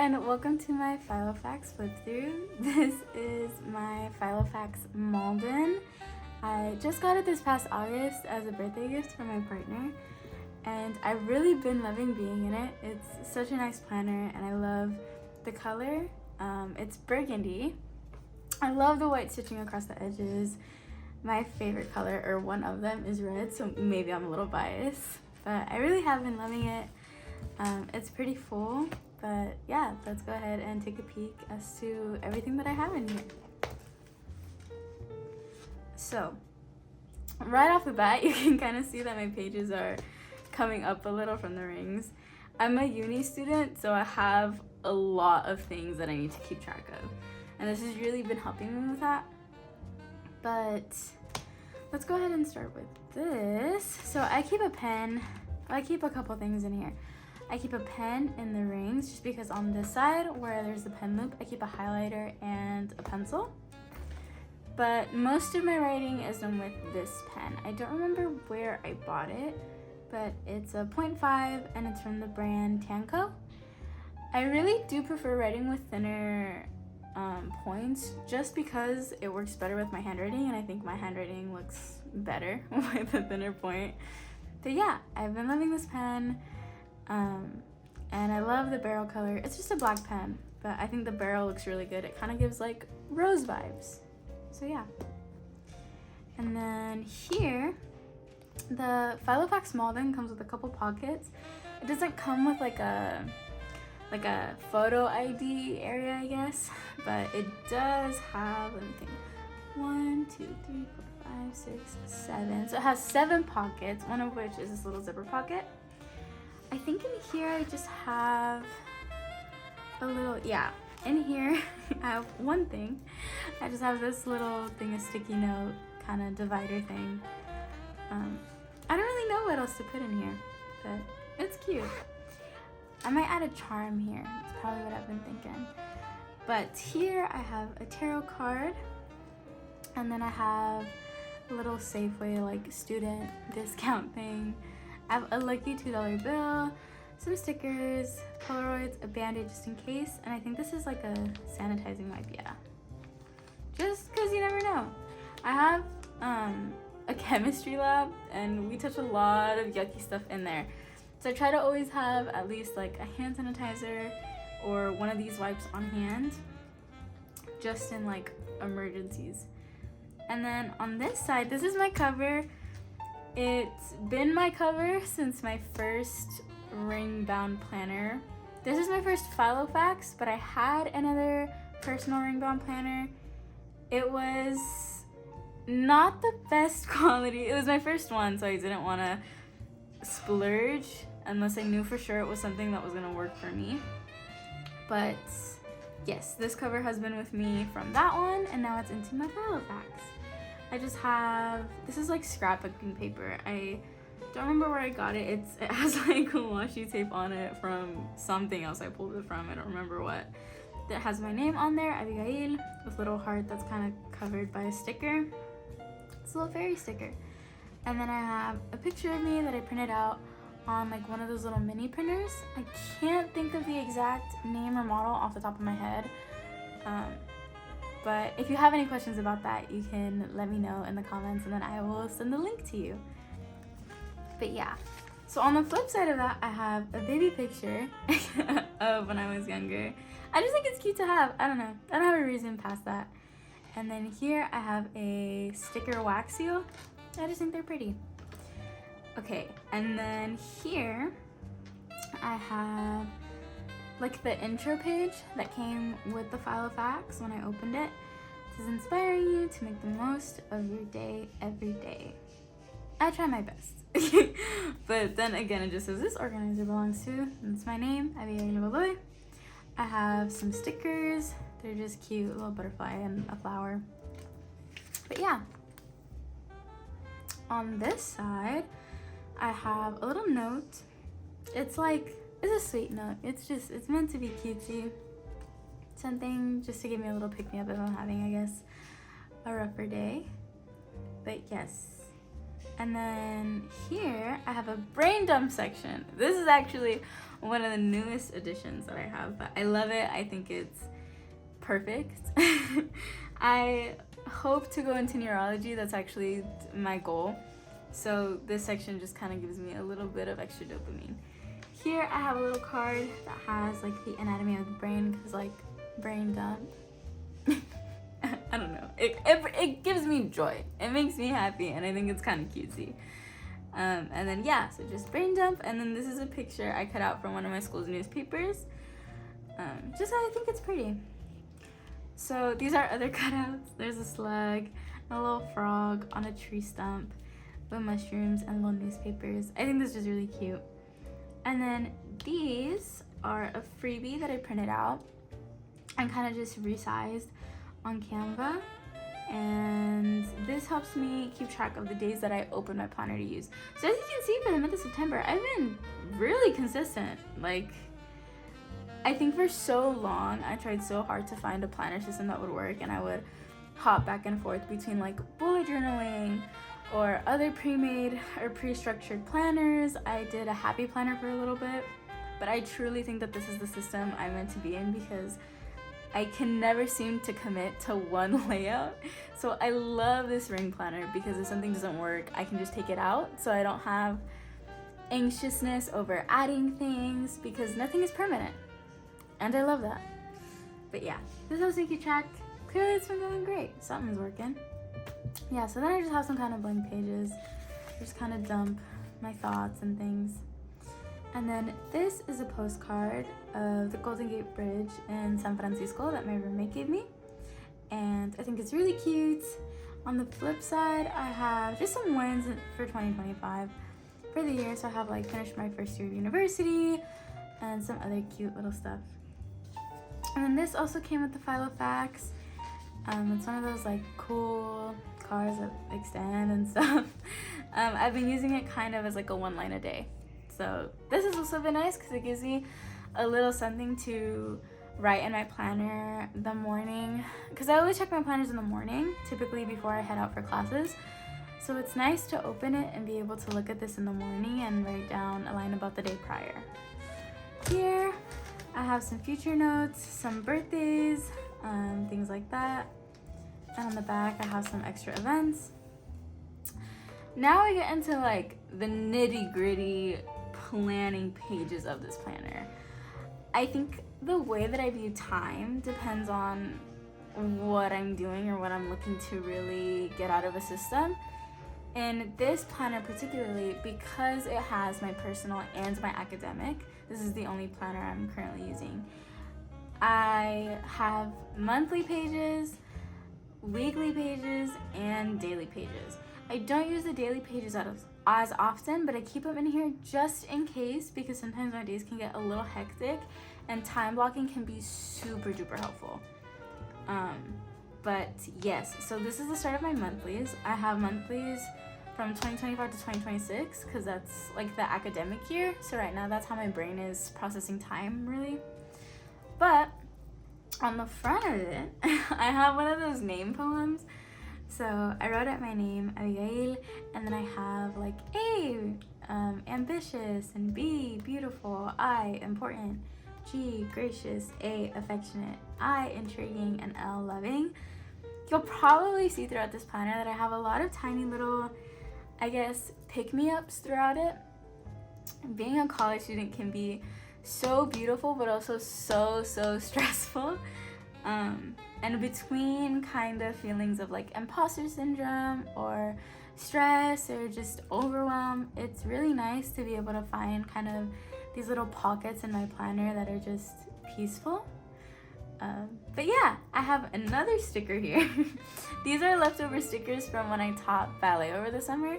and welcome to my Filofax flip through. This is my Filofax Malden. I just got it this past August as a birthday gift from my partner, and I've really been loving being in it. It's such a nice planner, and I love the color. It's burgundy. I love the white stitching across the edges. My favorite color, or one of them, is red, so maybe I'm a little biased, but I really have been loving it. It's pretty full, but yeah, let's go ahead and take a peek as to everything that I have in here. So, right off the bat, you can kind of see that my pages are coming up a little from the rings. I'm a uni student, so I have a lot of things that I need to keep track of, and this has really been helping me with that. But let's go ahead and start with this. So I keep a pen. I keep a couple things in here. I keep a pen in the rings just because on this side where there's the pen loop, I keep a highlighter and a pencil. But most of my writing is done with this pen. I don't remember where I bought it, but it's a 0.5 and it's from the brand Tanko. I really do prefer writing with thinner points just because it works better with my handwriting, and I think my handwriting looks better with a thinner point. But yeah, I've been loving this pen. And I love the barrel color. It's just a black pen, but I think the barrel looks really good. It kind of gives like rose vibes. So yeah. And then here, the Filofax Malden comes with a couple pockets. It doesn't come with like a photo ID area, I guess, but it does have, let me think, 1, 2, 3, 4, 5, 6, 7. So it has 7 pockets, one of which is this little zipper pocket. I think in here I just have a little, yeah, in here I have one thing. I just have this little thing, a sticky note kind of divider thing. I don't really know what else to put in here, but it's cute. I might add a charm here. That's probably what I've been thinking. But here I have a tarot card, and then I have a little Safeway like student discount thing. I have a lucky $2 bill, some stickers, Polaroids, a Band-Aid just in case, and I think this is like a sanitizing wipe, yeah. Just because you never know. I have a chemistry lab, and we touch a lot of yucky stuff in there. So I try to always have at least like a hand sanitizer or one of these wipes on hand, just in like emergencies. And then on this side, this is my cover. It's been my cover since my first ring bound planner. This is my first Filofax, but I had another personal ring bound planner. It was not the best quality. It was my first one, so I didn't want to splurge unless I knew for sure it was something that was going to work for me. But yes, this cover has been with me from that one, and now it's into my Filofax. I just have, this is like scrapbooking paper. I don't remember where I got it. It has like washi tape on it from something else I pulled it from. I don't remember what. That has my name on there, Abigail, with a little heart that's kind of covered by a sticker. It's a little fairy sticker. And then I have a picture of me that I printed out on like one of those little mini printers. I can't think of the exact name or model off the top of my head. But if you have any questions about that, you can let me know in the comments, and then I will send the link to you. But yeah, so on the flip side of that, I have a baby picture of when I was younger. I just think it's cute to have. I don't know. I don't have a reason past that. And then here I have a sticker wax seal. I just think they're pretty. Okay, and then here I have like the intro page that came with the Filofax when I opened it. It says, inspiring you to make the most of your day every day. I try my best. But then again, it just says this organizer belongs to, and it's my name, Abigail. I have some stickers. They're just cute, a little butterfly and a flower. But yeah. On this side, I have a little note. It's a sweet note. It's meant to be cutesy. Something just to give me a little pick-me-up if I'm having, I guess, a rougher day. But yes, And then here I have a brain dump section. This is actually one of the newest additions that I have, but I love it. I think it's perfect. I hope to go into neurology. That's actually my goal. So this section just kind of gives me a little bit of extra dopamine. Here I have a little card that has like the anatomy of the brain, because like brain dump. I don't know. It gives me joy. It makes me happy, and I think it's kind of cutesy. And then yeah, so just brain dump. And then this is a picture I cut out from one of my school's newspapers. Just I think it's pretty. So these are other cutouts. There's a slug, a little frog on a tree stump with mushrooms and little newspapers. I think this is really cute. And then these are a freebie that I printed out and kind of just resized on Canva. And this helps me keep track of the days that I open my planner to use. So as you can see, for the month of September, I've been really consistent. Like, I think for so long, I tried so hard to find a planner system that would work, and I would hop back and forth between like bullet journaling or other pre-made or pre-structured planners. I did a happy planner for a little bit, but I truly think that this is the system I'm meant to be in, because I can never seem to commit to one layout. So I love this ring planner, because if something doesn't work, I can just take it out, so I don't have anxiousness over adding things, because nothing is permanent. And I love that. But yeah, this helps me keep track. Clearly it's been going great. Something's working. Yeah, so then I just have some kind of blank pages. Just kind of dump my thoughts and things. And then this is a postcard of the Golden Gate Bridge in San Francisco that my roommate gave me. And I think it's really cute. On the flip side, I have just some wins for 2025 for the year. So I have like finished my first year of university and some other cute little stuff. And then this also came with the Filofax. It's one of those like cool cards that extend and stuff. I've been using it kind of as like a one line a day. So this has also been nice, because it gives me a little something to write in my planner the morning, because I always check my planners in the morning, typically before I head out for classes. So it's nice to open it and be able to look at this in the morning and write down a line about the day prior. Here I have some future notes, some birthdays, things like that. And on the back I have some extra events. Now we get into like the nitty-gritty planning pages of this planner. I think the way that I view time depends on what I'm doing or what I'm looking to really get out of a system. In this planner particularly, because it has my personal and my academic, this is the only planner I'm currently using. I have monthly pages, weekly pages, and daily pages. I don't use the daily pages as often, but I keep them in here just in case, because sometimes my days can get a little hectic and time blocking can be super duper helpful. But yes, so this is the start of my monthlies. I have monthlies from 2025 to 2026, because that's like the academic year. So right now that's how my brain is processing time, really. But on the front of it, I have one of those name poems. So I wrote out my name, Abigail, and then I have like A, ambitious, and B, beautiful, I, important, G, gracious, A, affectionate, I, intriguing, and L, loving. You'll probably see throughout this planner that I have a lot of tiny little, I guess, pick-me-ups throughout it. Being a college student can be so beautiful, but also so stressful. And between kind of feelings of like imposter syndrome or stress or just overwhelm, it's really nice to be able to find kind of these little pockets in my planner that are just peaceful. But yeah, I have another sticker here. These are leftover stickers from when I taught ballet over the summer.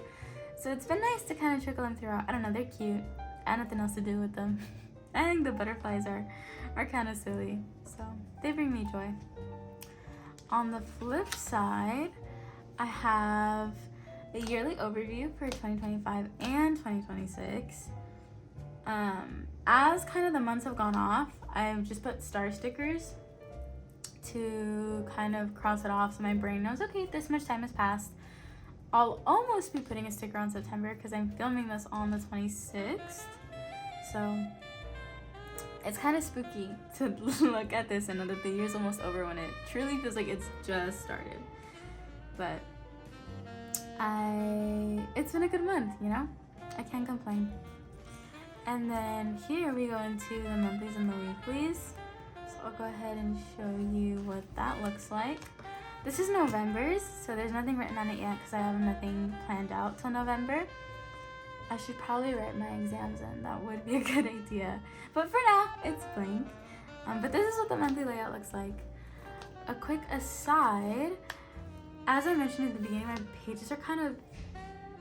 So it's been nice to kind of trickle them throughout. I don't know, they're cute. I have nothing else to do with them. I think the butterflies are kind of silly. So they bring me joy. On the flip side, I have a yearly overview for 2025 and 2026. As kind of the months have gone off, I've just put star stickers to kind of cross it off so my brain knows, okay, this much time has passed. I'll almost be putting a sticker on September because I'm filming this on the 26th. So it's kind of spooky to look at this and know that the year's almost over when it truly feels like it's just started. But it's been a good month, you know? I can't complain. And then here we go into the monthlies and the weeklies. So I'll go ahead and show you what that looks like. This is November's, so there's nothing written on it yet because I have nothing planned out till November. I should probably write my exams in. That would be a good idea. But for now, it's blank. But this is what the monthly layout looks like. A quick aside, as I mentioned at the beginning, my pages are kind of,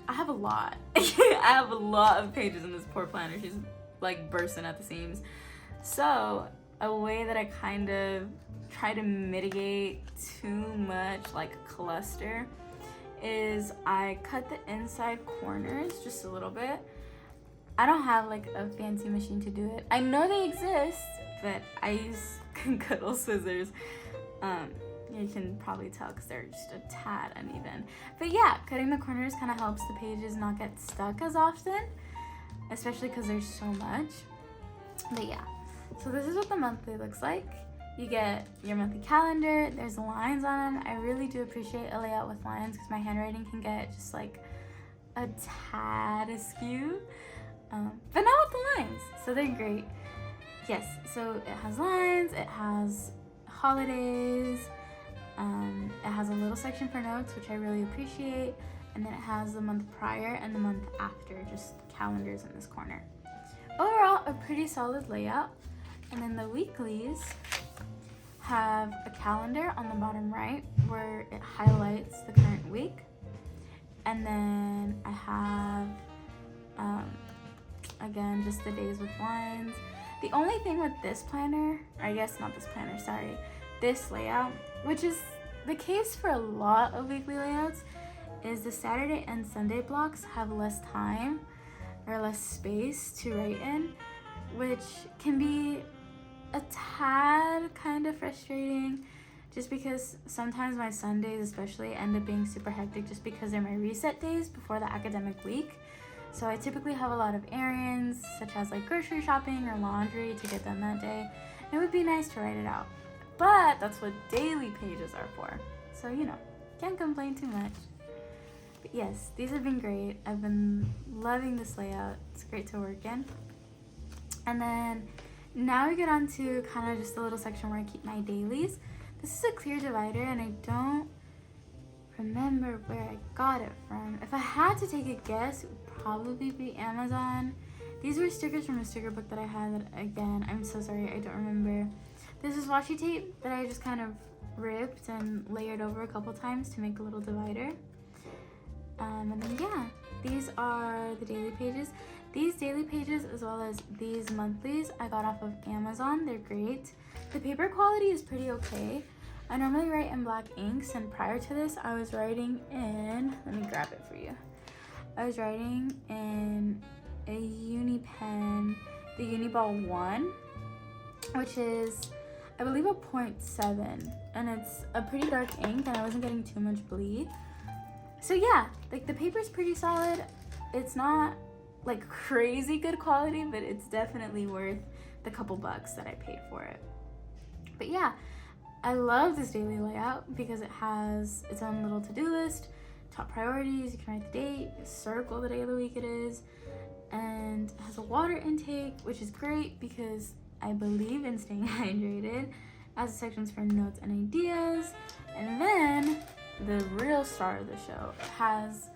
I have a lot. I have a lot of pages in this poor planner. She's like bursting at the seams. So a way that I kind of try to mitigate too much like cluster is I cut the inside corners just a little bit. I don't have like a fancy machine to do it. I know they exist, but I use good old scissors. You can probably tell because they're just a tad uneven. But yeah, cutting the corners kind of helps the pages not get stuck as often, especially because there's so much. But yeah, so this is what the monthly looks like. You get your monthly calendar, there's lines on them. I really do appreciate a layout with lines because my handwriting can get just like a tad askew. But not with the lines, so they're great. Yes, so it has lines, it has holidays, it has a little section for notes, which I really appreciate, and then it has the month prior and the month after, just calendars in this corner. Overall, a pretty solid layout. And then the weeklies have a calendar on the bottom right where it highlights the current week. And then I have, again, just the days with lines. The only thing with this planner, or I guess not this planner, sorry, this layout, which is the case for a lot of weekly layouts, is the Saturday and Sunday blocks have less time or less space to write in, which can be a tad kind of frustrating just because sometimes my Sundays especially end up being super hectic just because they're my reset days before the academic week. So I typically have a lot of errands such as like grocery shopping or laundry to get done that day. It would be nice to write it out, but that's what daily pages are for. So, you know, can't complain too much. But yes, these have been great. I've been loving this layout. It's great to work in. And then now we get on to kind of just a little section where I keep my dailies. This is a clear divider and I don't remember where I got it from. If I had to take a guess, it would probably be Amazon. These were stickers from a sticker book that I had that, again, I'm so sorry, I don't remember. This is washi tape that I just kind of ripped and layered over a couple times to make a little divider. And then yeah, these are the daily pages. These daily pages as well as these monthlies I got off of Amazon. They're great. The paper quality is pretty okay. I normally write in black inks, and prior to this I was writing in, let me grab it for you. I was writing in a uni pen, the Uniball 1, which is I believe a 0.7, and it's a pretty dark ink and I wasn't getting too much bleed. So yeah, like the paper's pretty solid. It's not like crazy good quality, but it's definitely worth the couple bucks that I paid for it. But yeah, I love this daily layout because it has its own little to-do list, top priorities, you can write the date, circle the day of the week it is, and it has a water intake, which is great because I believe in staying hydrated, as sections for notes and ideas. And then the real star of the show has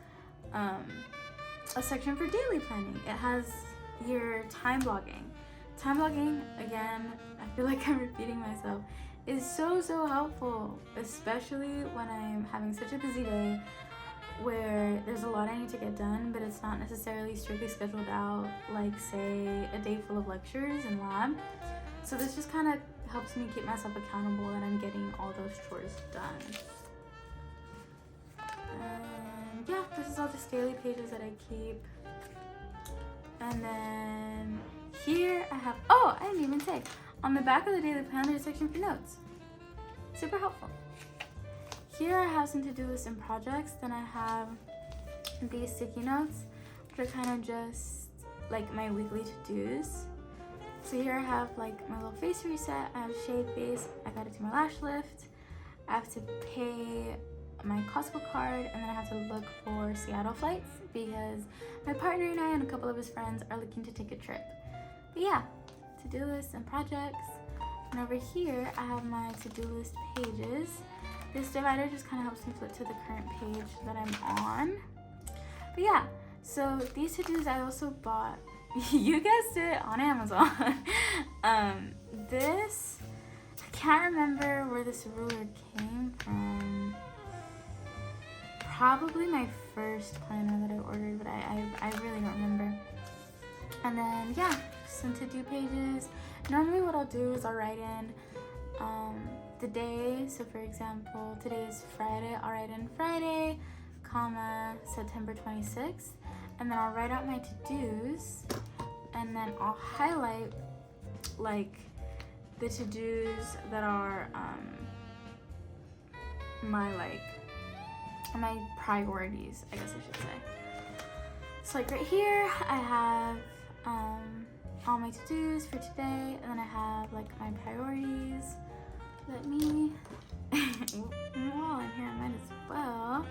a section for daily planning. It has your time blocking. Time blocking, again, I feel like I'm repeating myself, is so helpful, especially when I'm having such a busy day where there's a lot I need to get done, but it's not necessarily strictly scheduled out, like say a day full of lectures and lab. So this just kind of helps me keep myself accountable that I'm getting all those chores done. And yeah, this is all just daily pages that I keep. And then here I have, oh, I didn't even say, on the back of the daily plan there's a section for notes. Super helpful. Here I have some to-do lists and projects. Then I have these sticky notes, which are kind of just like my weekly to-dos. So here I have like my little face reset, I have shave base, I gotta do my lash lift, I have to pay my Costco card, and then I have to look for Seattle flights because my partner and I and a couple of his friends are looking to take a trip. But yeah, to-do lists and projects. And over here I have my to-do list pages. This divider just kind of helps me flip to the current page that I'm on. But yeah, so these to-dos I also bought, you guessed it, on Amazon. This, I can't remember where this ruler came from. Probably my first planner that I ordered, but I really don't remember. And then yeah, some to-do pages. Normally what I'll do is I'll write in the day. So for example, today is Friday. I'll write in Friday, comma, September 26th. And then I'll write out my to-dos. And then I'll highlight like the to-dos that are my priorities, I guess I should say. So like right here, I have all my to-dos for today, and then I have like my priorities. Let me, while I'm here, I might as well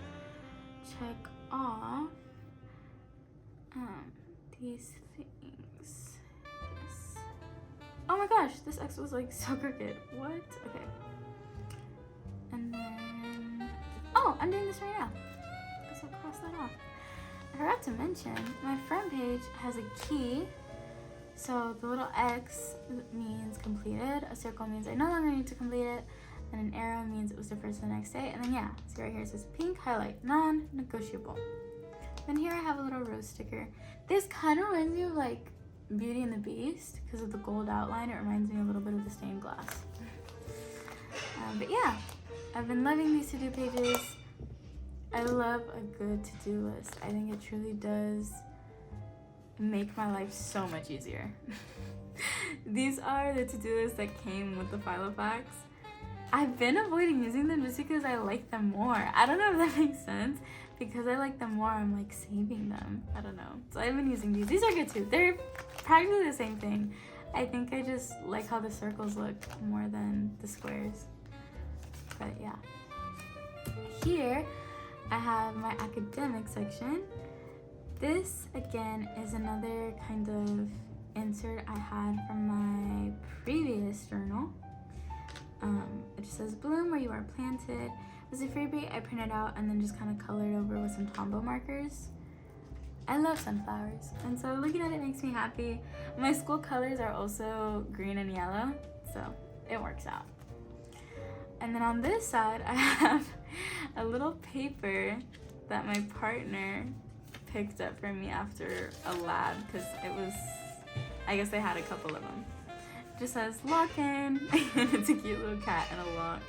check off these things. Yes. Oh my gosh, this X was like so crooked. What? Okay. And then, oh, I'm doing this right now. Guess I'll cross that off. I forgot to mention, my front page has a key. So the little X means completed, a circle means I no longer need to complete it, and an arrow means it was deferred to the next day. And then yeah, see right here it says pink highlight, non-negotiable. Then here I have a little rose sticker. This kind of reminds me of like Beauty and the Beast because of the gold outline. It reminds me a little bit of the stained glass. But yeah, I've been loving these to-do pages. I love a good to-do list. I think it truly does make my life so much easier. These are the to-do lists that came with the Filofax. I've been avoiding using them just because I like them more. I don't know if that makes sense. Because I like them more, I'm like saving them. I don't know. So I've been using these. These are good too. They're practically the same thing. I think I just like how the circles look more than the squares. But yeah. Here, I have my academic section. This, again, is another kind of insert I had from my previous journal. It just says, bloom where you are planted. It was a freebie I printed out and then just kind of colored over with some Tombow markers. I love sunflowers, and so looking at it makes me happy. My school colors are also green and yellow, so it works out. And then on this side, I have a little paper that my partner picked up for me after a lab, because it was, I guess they had a couple of them. It just says lock in, and it's a cute little cat and a lock.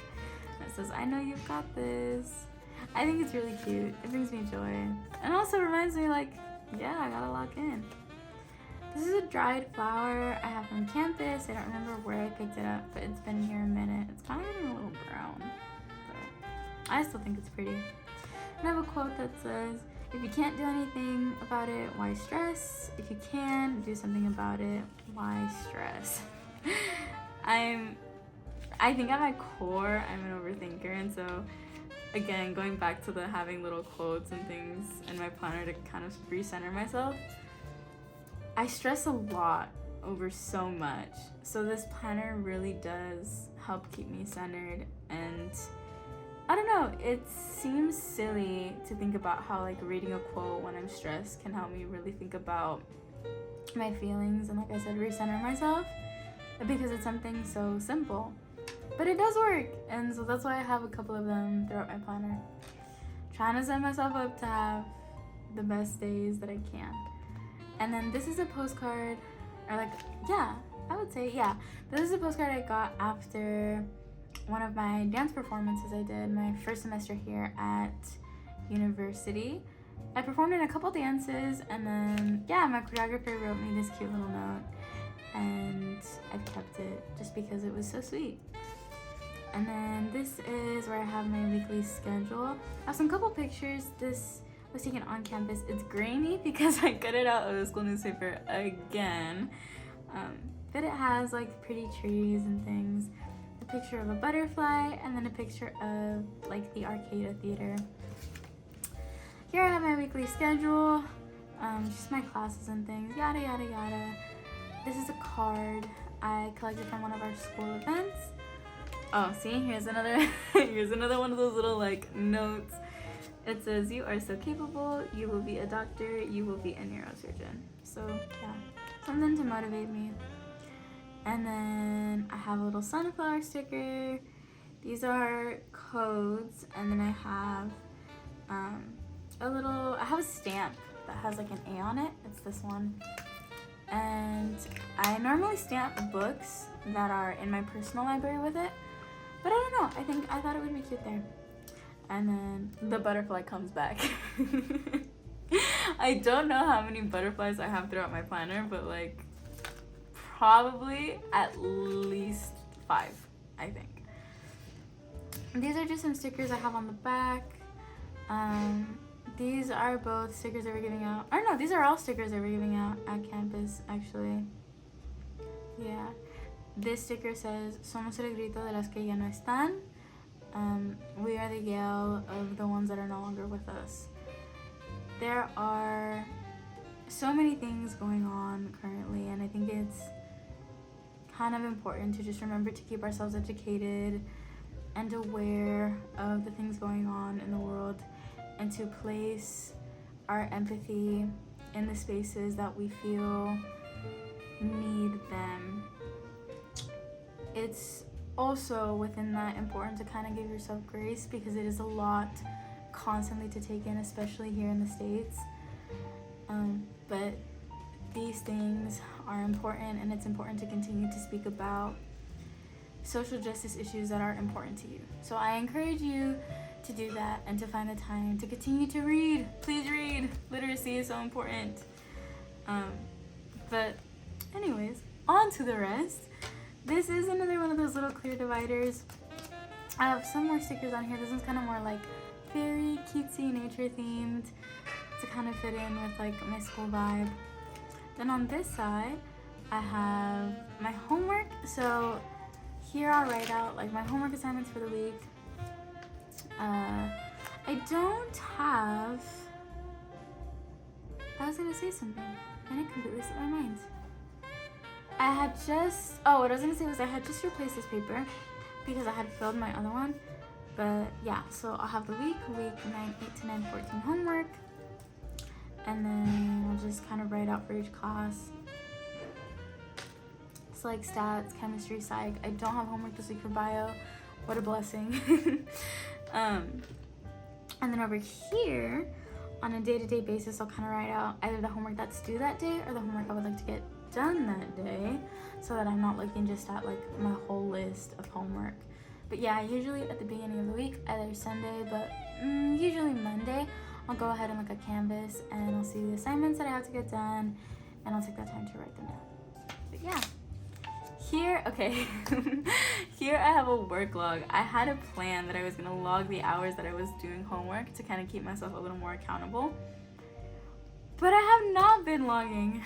And it says, I know you've got this. I think it's really cute. It brings me joy. And also reminds me like, yeah, I gotta lock in. This is a dried flower I have from campus. I don't remember where I picked it up, but it's been here a minute. It's kind of getting a little brown, but I still think it's pretty. And I have a quote that says, if you can't do anything about it, why stress? If you can, do something about it, why stress? I think at my core, I'm an overthinker, and so again, going back to the having little quotes and things in my planner to kind of recenter myself, I stress a lot over so much. So this planner really does help keep me centered, and I don't know, it seems silly to think about how like reading a quote when I'm stressed can help me really think about my feelings and, like I said, recenter myself, because it's something so simple. But it does work, and so that's why I have a couple of them throughout my planner. Trying to set myself up to have the best days that I can. And then this is a postcard, or like, yeah, I would say, yeah. This is a postcard I got after one of my dance performances I did my first semester here at university. I performed in a couple dances, and then, yeah, my choreographer wrote me this cute little note, and I've kept it just because it was so sweet. And then this is where I have my weekly schedule. I have some couple pictures. This was taken on campus. It's grainy because I cut it out of the school newspaper again. But it has like pretty trees and things, a picture of a butterfly, and then a picture of like the Arcada Theater. Here I have my weekly schedule, just my classes and things, yada yada yada. This is a card I collected from one of our school events. Oh, see, here's another here's another one of those little like notes. It says, "You are so capable, you will be a doctor, you will be a neurosurgeon." So yeah, something to motivate me. And then I have a little sunflower sticker. These are codes, and then I have I have a stamp that has like an A on it. It's this one. And I normally stamp books that are in my personal library with it, but I don't know, I thought it would be cute there. And then the butterfly comes back. I don't know how many butterflies I have throughout my planner, but like probably at least 5, I think. These are just some stickers I have on the back. These are both stickers that we're giving out. Or no, these are all stickers that we're giving out at campus, actually. Yeah. This sticker says, "Somos el grito de las que ya no están." We are the yell of the ones that are no longer with us. There are so many things going on currently, and I think it's kind of important to just remember to keep ourselves educated and aware of the things going on in the world, and to place our empathy in the spaces that we feel need them. It's also within that important to kind of give yourself grace, because it is a lot constantly to take in, especially here in the States. But these things are important, and it's important to continue to speak about social justice issues that are important to you. So I encourage you to do that and to find the time to continue to read. Please read. Literacy is so important. But anyways, on to the rest. This is another one of those little clear dividers. I have some more stickers on here. This one's kind of more like very cutesy, nature themed, to kind of fit in with like my school vibe. Then on this side, I have my homework. So here I'll write out like my homework assignments for the week. I don't have, I was gonna say something and it completely slipped my mind. What I was gonna say was I had just replaced this paper because I had filled my other one. But yeah, so I'll have the week 9, 8 to 9, 14 homework. And then I'll just kind of write out for each class. It's like stats, chemistry, psych. I don't have homework this week for bio. What a blessing. And then over here, on a day-to-day basis, I'll kind of write out either the homework that's due that day or the homework I would like to get done that day, so that I'm not looking just at like my whole list of homework. But yeah, usually at the beginning of the week, either Sunday, but usually Monday, I'll go ahead and look at Canvas and I'll see the assignments that I have to get done, and I'll take that time to write them down. But yeah. Here I have a work log. I had a plan that I was gonna log the hours that I was doing homework to kind of keep myself a little more accountable. But I have not been logging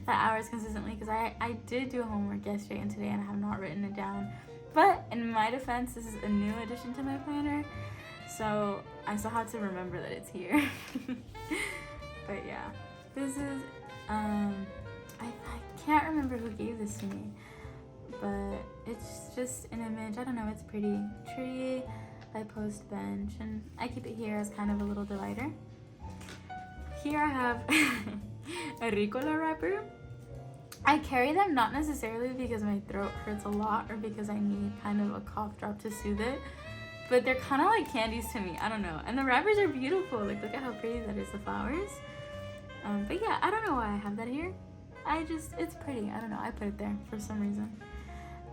the hours consistently, because I did do homework yesterday and today, and I have not written it down. But in my defense, this is a new addition to my planner, so I still have to remember that it's here. But yeah, this is I can't remember who gave this to me, but it's just an image. I don't know, it's pretty. Tree, light post, bench, and I keep it here as kind of a little divider. Here I have a Ricola wrapper. I carry them not necessarily because my throat hurts a lot or because I need kind of a cough drop to soothe it, but they're kind of like candies to me. I don't know. And the wrappers are beautiful. Like, look at how pretty that is, the flowers. But yeah, I don't know why I have that here. It's pretty. I don't know. I put it there for some reason.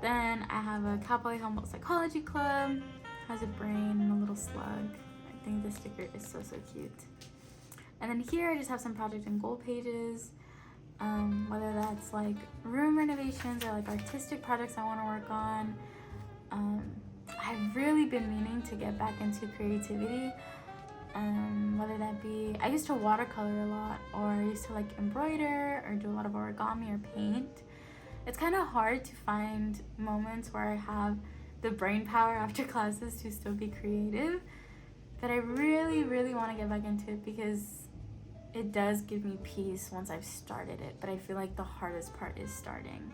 Then I have a Cal Poly Humboldt Psychology Club. Has a brain and a little slug. I think this sticker is so cute. And then here I just have some project and goal pages. Whether that's like room renovations or like artistic projects I want to work on. I've really been meaning to get back into creativity, Whether that be, I used to watercolor a lot, or I used to like embroider or do a lot of origami or paint. It's kind of hard to find moments where I have the brain power after classes to still be creative, but I really, really want to get back into it because it does give me peace once I've started it, but I feel like the hardest part is starting.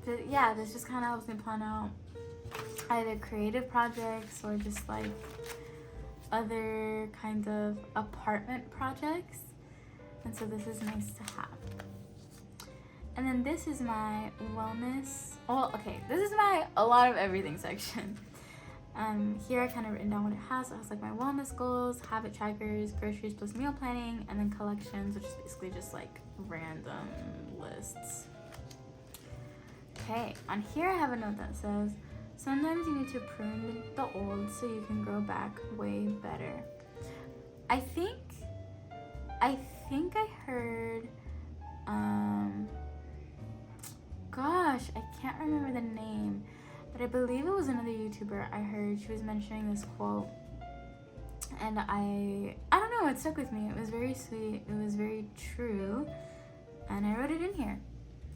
But yeah, this just kind of helps me plan out either creative projects or just like other kind of apartment projects, and so this is nice to have. And then this is my wellness, this is my a lot of everything section. Here I kind of written down what it has. So it has like my wellness goals, habit trackers, groceries plus meal planning, and then collections, which is basically just like random lists. Okay, on here I have a note that says, sometimes you need to prune the old so you can grow back way better. I think I heard, gosh, I can't remember the name, but I believe it was another YouTuber I heard. She was mentioning this quote, and I don't know, it stuck with me. It was very sweet, it was very true, and I wrote it in here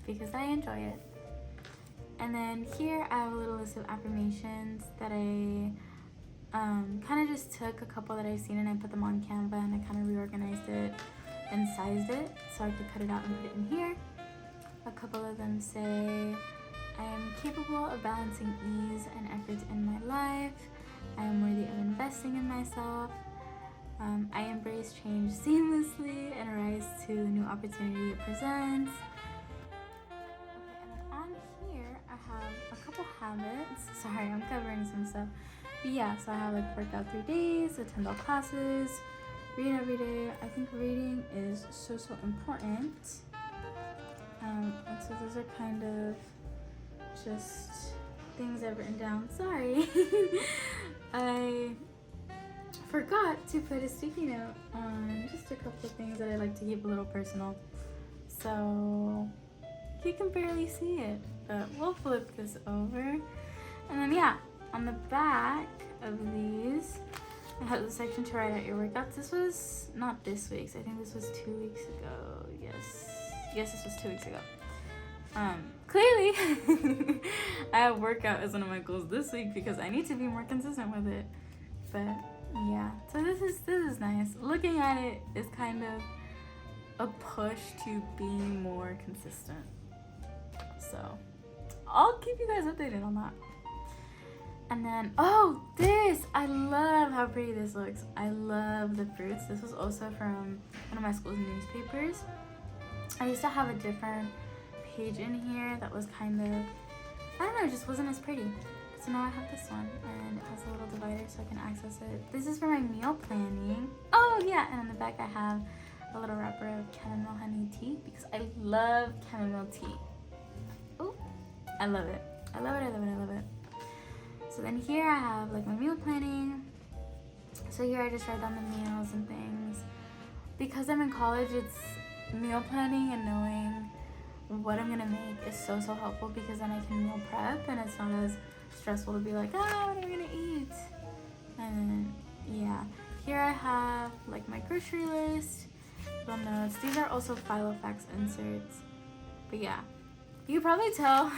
because I enjoy it. And then here I have a little list of affirmations that I kind of just took a couple that I've seen and I put them on Canva, and I kind of reorganized it and sized it so I could cut it out and put it in here. A couple of them say, I am capable of balancing ease and effort in my life. I am worthy of investing in myself. I embrace change seamlessly and rise to the new opportunity it presents. Habits. Sorry, I'm covering some stuff. But yeah, so I have like work out 3 days, attend all classes, read every day. I think reading is so important. And so those are kind of just things I've written down. Sorry. I forgot to put a sticky note on just a couple of things that I like to keep a little personal. So you can barely see it, but we'll flip this over. And then yeah, on the back of these, I have a section to write out your workouts. This was not this week's, I think this was 2 weeks ago. Yes, this was 2 weeks ago. Clearly, I have workout as one of my goals this week because I need to be more consistent with it. But yeah, so this is nice. Looking at it is kind of a push to be more consistent. So I'll keep you guys updated on that. And then, this! I love how pretty this looks. I love the fruits. This was also from one of my school's newspapers. I used to have a different page in here that was kind of, I don't know, it just wasn't as pretty. So now I have this one, and it has a little divider so I can access it. This is for my meal planning. Oh yeah, and on the back I have a little wrapper of chamomile honey tea because I love chamomile tea. Oh, I love it. I love it, I love it, I love it. So then here I have like my meal planning. So here I just write down the meals and things. Because I'm in college, it's meal planning and knowing what I'm gonna make is so helpful because then I can meal prep and it's not as stressful to be like, what am I gonna eat? And yeah, here I have like my grocery list, little notes. These are also Filofax inserts. But yeah, you can probably tell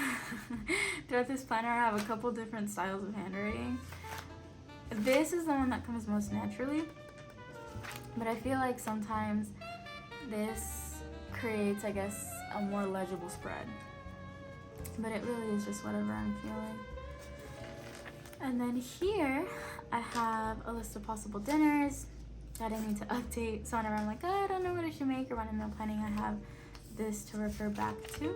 throughout this planner I have a couple different styles of handwriting. This is the one that comes most naturally, but I feel like sometimes this creates, I guess, a more legible spread. But it really is just whatever I'm feeling. And then here I have a list of possible dinners that I need to update. So whenever I'm like, I don't know what I should make, or when I'm meal planning, I have this to refer back to.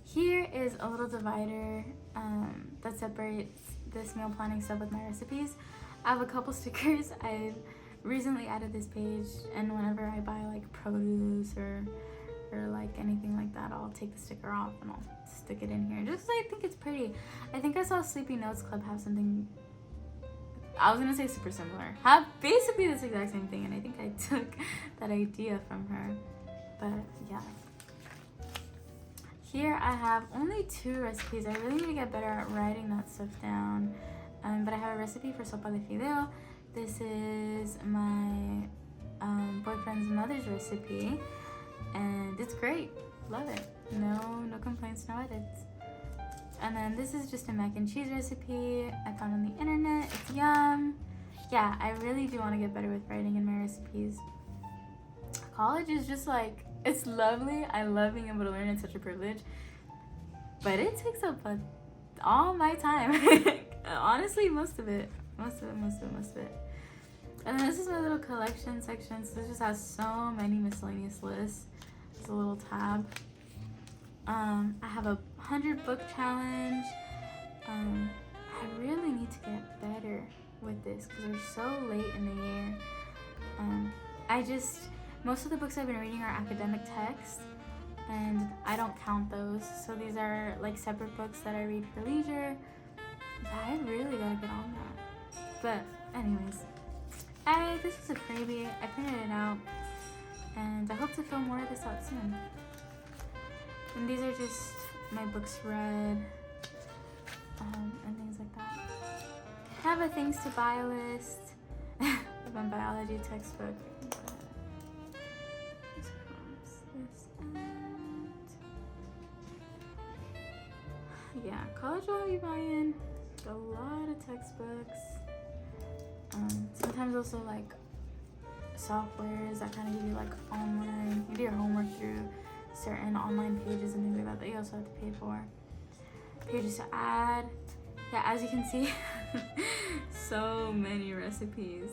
Here is a little divider that separates this meal planning stuff with my recipes. I have a couple stickers. I've recently added this page, and whenever I buy like produce or like anything like that, I'll take the sticker off and I'll stick it in here just because I think it's pretty. I think I saw Sleepy Notes Club have something, I was gonna say super similar, have basically this exact same thing, and I think I took that idea from her. But yeah, here I have only 2 recipes. I really need to get better at writing that stuff down. But I have a recipe for sopa de fideo. This is my boyfriend's mother's recipe, and it's great. Love it. No complaints, no edits. And then this is just a mac and cheese recipe I found on the internet. It's yum. Yeah, I really do want to get better with writing in my recipes. College is just like, it's lovely. I love being able to learn. It's such a privilege. But it takes up all my time. Honestly, most of it. And then this is my little collection section. So this just has so many miscellaneous lists. There's a little tab. I have a 100 book challenge. I really need to get better with this because we're so late in the year. Most of the books I've been reading are academic texts, and I don't count those. So these are like separate books that I read for leisure. I really gotta get on that. But anyways, this was a freebie. I printed it out, and I hope to fill more of this out soon. And these are just my books read, and things like that. I have a things to buy list of my biology textbook. Yeah, college will have you buying a lot of textbooks. Sometimes also like softwares that kind of give you like online, you do your homework through certain online pages and things like that you also have to pay for. Pages to add. Yeah, as you can see, so many recipes.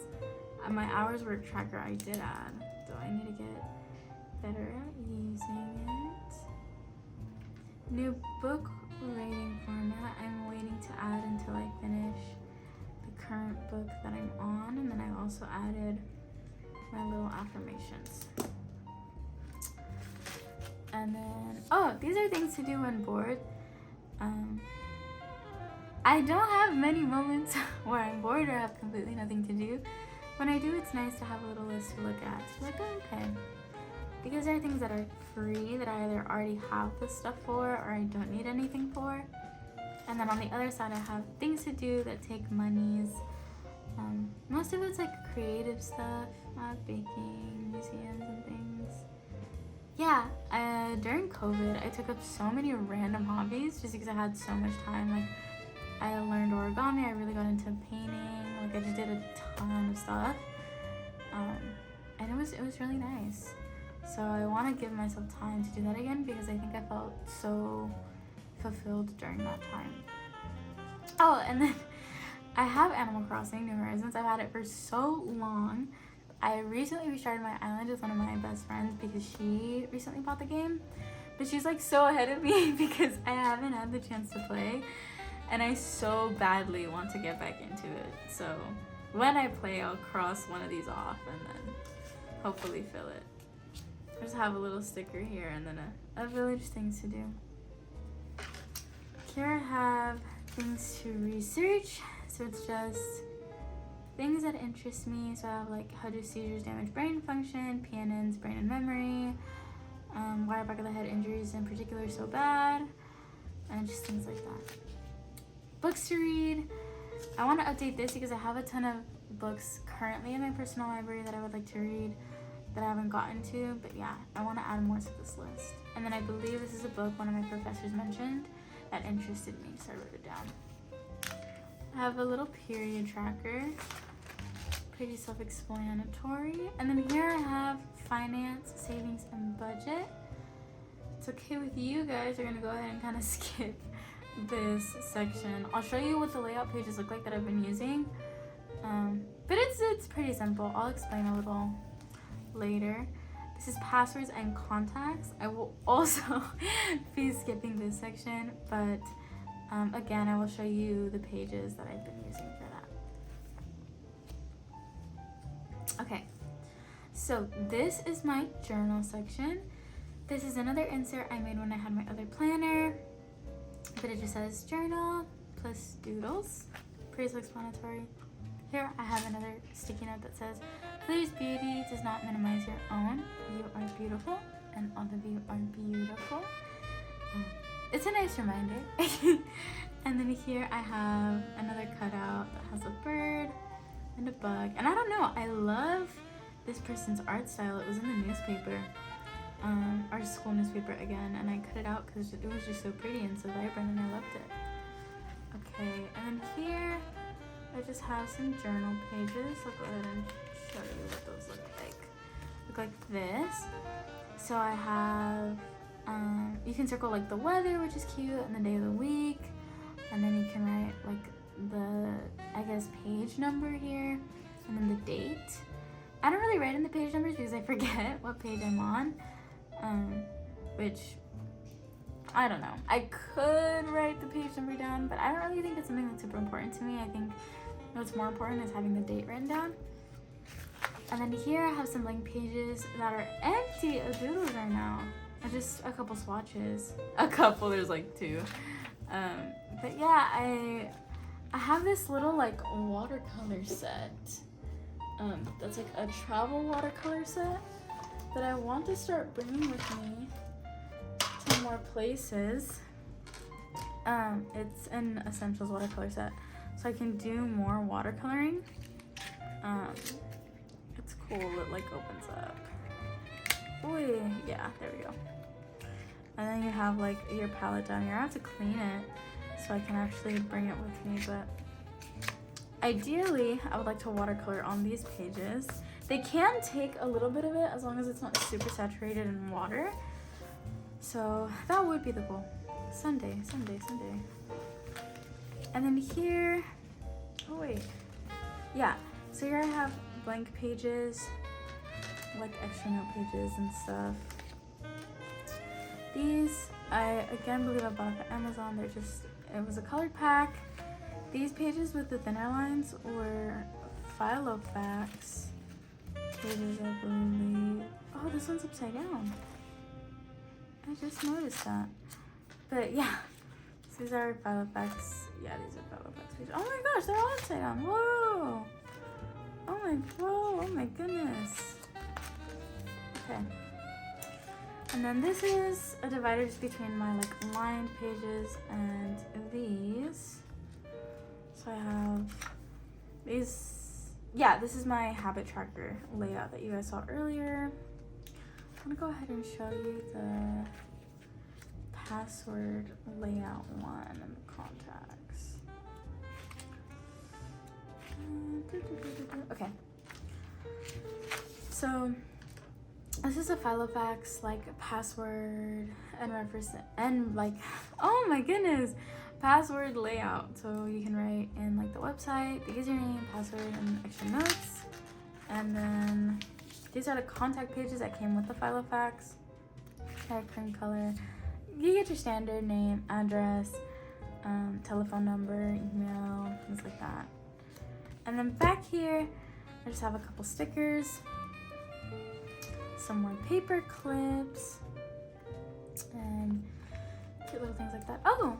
My hours work tracker I did add, so I need to get better at using it. New book rating format. I'm waiting to add until I finish the current book that I'm on, and then I also added my little affirmations. And then, these are things to do when bored. I don't have many moments where I'm bored or have completely nothing to do. When I do, it's nice to have a little list to look at. Like, okay. Because there are things that are free that I either already have the stuff for or I don't need anything for. And then on the other side, I have things to do that take monies. Most of it's like creative stuff, baking, museums and things. Yeah, during COVID, I took up so many random hobbies just because I had so much time. Like, I learned origami, I really got into painting, like I just did a ton of stuff. And it was really nice. So I want to give myself time to do that again because I think I felt so fulfilled during that time. Oh, and then I have Animal Crossing New Horizons. I've had it for so long. I recently restarted my island with one of my best friends because she recently bought the game. But she's like so ahead of me because I haven't had the chance to play. And I so badly want to get back into it. So when I play, I'll cross one of these off and then hopefully fill it. I just have a little sticker here and then a village things to do. Here I have things to research. So it's just things that interest me. So I have like how do seizures damage brain function, PNN's brain and memory, why are back of the head injuries in particular so bad, and just things like that. Books to read. I want to update this because I have a ton of books currently in my personal library that I would like to read that I haven't gotten to, but yeah, I want to add more to this list. And then I believe this is a book one of my professors mentioned that interested me, so I wrote it down. I have a little period tracker, pretty self-explanatory. And then here I have finance, savings, and budget. It's okay with you guys, we're gonna go ahead and kind of skip this section. I'll show you what the layout pages look like that I've been using, but it's pretty simple. I'll explain a little later. This is passwords and contacts. I will also be skipping this section, but again, I will show you the pages that I've been using for that. Okay, so this is my journal section. This is another insert I made when I had my other planner, but it just says journal plus doodles. Pretty self-explanatory. Here I have another sticky note that says, please, beauty does not minimize your own. You are beautiful, and all of you are beautiful. It's a nice reminder. And then here I have another cutout that has a bird and a bug. And I don't know, I love this person's art style. It was in the newspaper, our school newspaper again, and I cut it out because it was just so pretty and so vibrant and I loved it. Okay, and then here I just have some journal pages. I'll go ahead and show you what those look like. Look like this. So I have, you can circle like the weather, which is cute, and the day of the week. And then you can write like the, I guess, page number here, and then the date. I don't really write in the page numbers because I forget what page I'm on, which, I don't know. I could write the page number down, but I don't really think it's something that's super important to me. I think what's more important is having the date written down. And then here I have some blank pages that are empty of doodles right now. And just a couple swatches. A couple, there's like 2. But yeah, I have this little like watercolor set. That's like a travel watercolor set that I want to start bringing with me to more places. It's an essentials watercolor set, so I can do more watercoloring. It's cool, it like opens up. Oy, yeah, there we go. And then you have like your palette down here. I have to clean it so I can actually bring it with me, but ideally I would like to watercolor on these pages. They can take a little bit of it as long as it's not super saturated in water. So that would be the goal. Sunday. And then here, oh wait. Yeah, so here I have blank pages, like extra note pages and stuff. These, I again believe I bought at Amazon. They're just, it was a colored pack. These pages with the thinner lines were Filofax pages, I believe. Oh, this one's upside down. I just noticed that. But yeah, so these are Filofax. Yeah, these are Filofax pages. Oh my gosh, they're all upside down. Whoa. Oh my goodness. Okay. And then this is a divider just between my like lined pages and these. So I have these. Yeah, this is my habit tracker layout that you guys saw earlier. I'm gonna go ahead and show you the password layout one and the contacts. Okay. So this is a Filofax like password and reference and like, oh my goodness, password layout. So you can write in like the website, the username, password, and extra notes. And then these are the contact pages that came with the Filofax. They're cream color. You get your standard name, address, telephone number, email, things like that. And then back here, I just have a couple stickers, some more paper clips, and cute little things like that. Oh!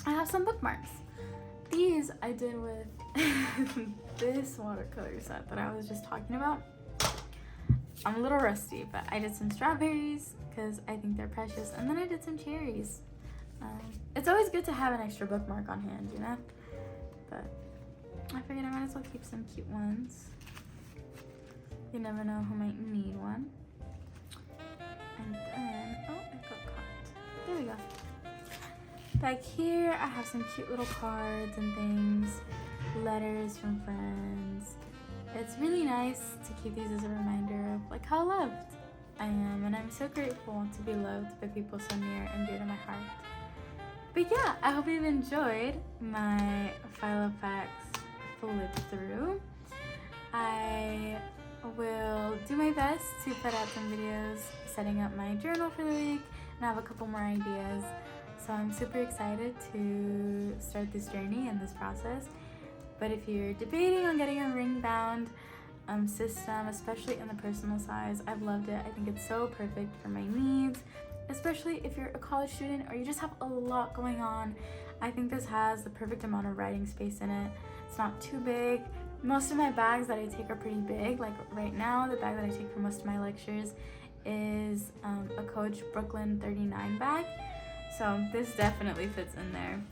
I have some bookmarks. These I did with this watercolor set that I was just talking about. I'm a little rusty, but I did some strawberries because I think they're precious, and then I did some cherries. It's always good to have an extra bookmark on hand, you know? But I figured I might as well keep some cute ones. You never know who might need one. And then, oh, it got caught. There we go. Back here, I have some cute little cards and things, letters from friends. It's really nice to keep these as a reminder of like how loved I am, and I'm so grateful to be loved by people so near and dear to my heart. But yeah, I hope you've enjoyed my Filofax flip through. I will do my best to put out some videos setting up my journal for the week, and I have a couple more ideas. So I'm super excited to start this journey and this process. But if you're debating on getting a ring bound system, especially in the personal size, I've loved it. I think it's so perfect for my needs, especially if you're a college student or you just have a lot going on. I think this has the perfect amount of writing space in it. It's not too big. Most of my bags that I take are pretty big. Like right now, the bag that I take for most of my lectures is a Coach Brooklyn 39 bag. So this definitely fits in there.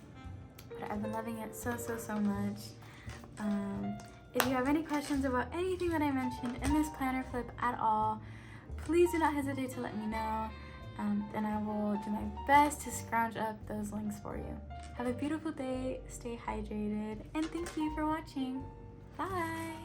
But I've been loving it so much. If you have any questions about anything that I mentioned in this planner flip at all, please do not hesitate to let me know. Then I will do my best to scrounge up those links for you. Have a beautiful day, stay hydrated, and thank you for watching. Bye!